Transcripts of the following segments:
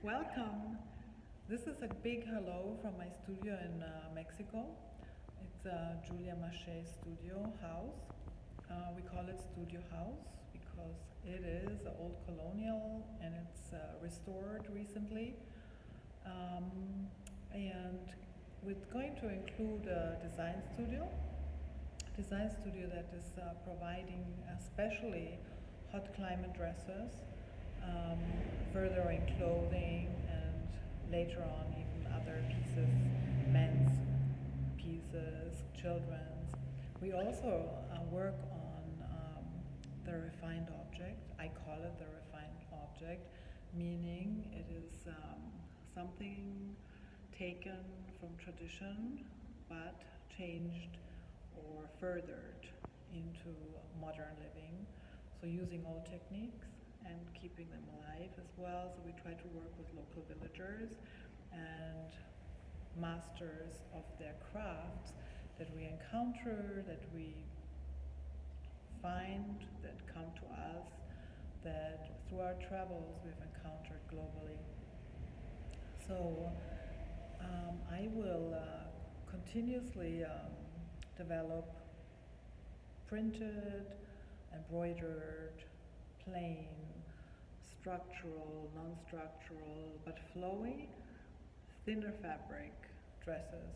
Welcome. This is a big hello from my studio in Mexico. It's Juliane Mache studio house. We call it studio house because it is old colonial and it's restored recently. And we're going to include a design studio that is providing especially hot climate dresses, um, further in clothing, and later on even other pieces, men's pieces, children's. We also work on the refined object. I call it the refined object, meaning it is something taken from tradition but changed or furthered into modern living. So using old techniques and keeping them alive as well. So we try to work with local villagers and masters of their crafts that we encounter, that we find, that come to us, that through our travels we've encountered globally. So I will continuously develop printed, embroidered, plain, structural, non-structural, but flowy, thinner fabric dresses.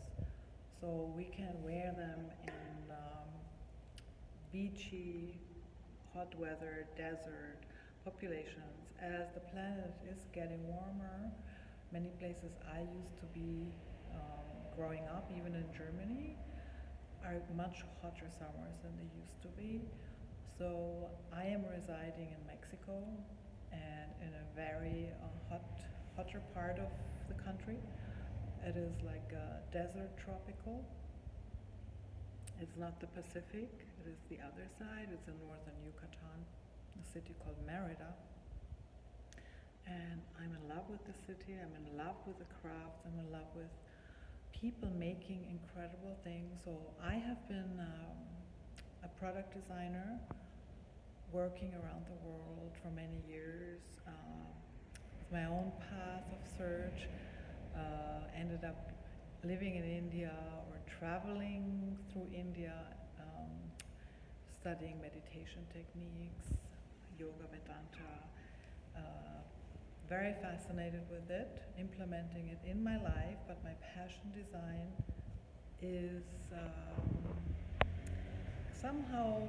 So we can wear them in beachy, hot weather, desert populations. As the planet is getting warmer, many places I used to be growing up, even in Germany, are much hotter summers than they used to be. So I am residing in Mexico and in a very hotter part of the country. It is like a desert tropical. It's not the Pacific, it is the other side. It's in northern Yucatan, a city called Merida. And I'm in love with the city, I'm in love with the crafts, I'm in love with people making incredible things. So I have been a product designer working around the world for many years with my own path of search. Ended up living in India or traveling through India, studying meditation techniques, yoga, Vedanta. Very fascinated with it, implementing it in my life, but my passion design is somehow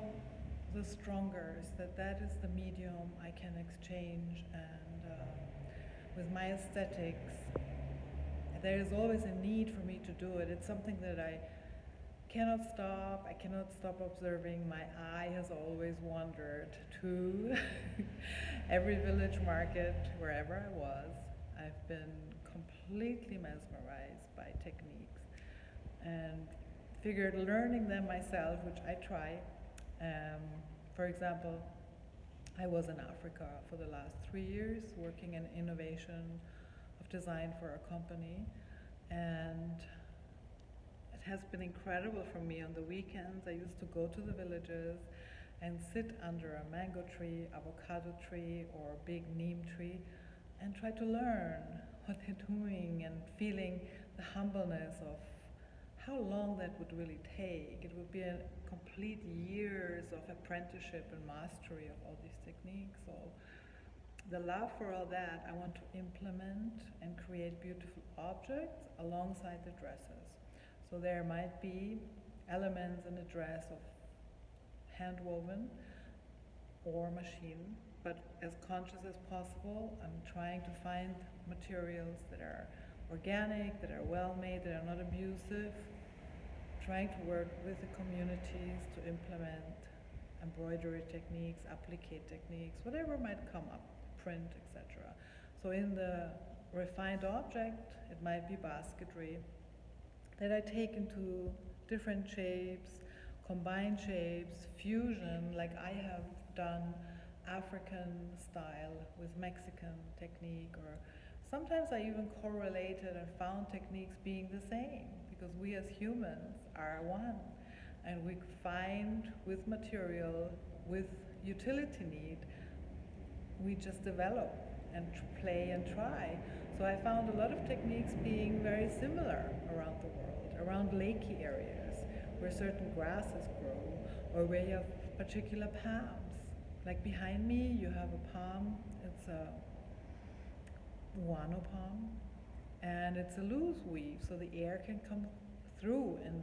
the strongest, that is the medium I can exchange, and with my aesthetics there is always a need for me to do it. It's something that I cannot stop observing. My eye has always wandered to every village market, wherever I was. I've been completely mesmerized by techniques and figured learning them myself, which I try. For example, I was in Africa for the last 3 years working in innovation of design for a company, and it has been incredible for me. On the weekends I used to go to the villages and sit under a mango tree, avocado tree, or a big neem tree and try to learn what they're doing and feeling the humbleness of how long that would really take. It would be a complete years of apprenticeship and mastery of all these techniques. So the love for all that, I want to implement and create beautiful objects alongside the dresses. So there might be elements in a dress of hand woven or machine, but as conscious as possible. I'm trying to find materials that are organic, that are well made, that are not abusive, trying to work with the communities to implement embroidery techniques, applique techniques, whatever might come up, print, etc. So in the refined object, it might be basketry that I take into different shapes, combined shapes, fusion, like I have done African style with Mexican technique, or sometimes I even correlated and found techniques being the same, because we as humans are one, and we find with material, with utility need, we just develop and play and try. So I found a lot of techniques being very similar around the world, around lakey areas where certain grasses grow or where you have particular palms. Like behind me you have a palm, it's a guano palm, and it's a loose weave so the air can come through, and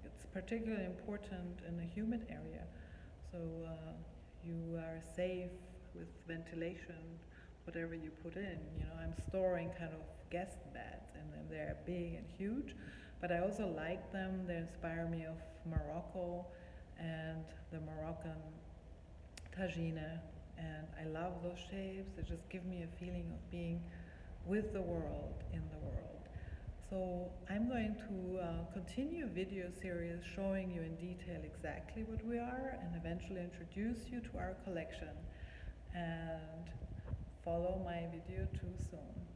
it's particularly important in a humid area. So you are safe with ventilation, whatever you put in. You know, I'm storing kind of guest beds in them. They're big and huge, but I also like them. They inspire me of Morocco and the Moroccan tagine, and I love those shapes. They just give me a feeling of being with the world, in the world. So I'm going to continue a video series showing you in detail exactly what we are and eventually introduce you to our collection. And follow my video too soon.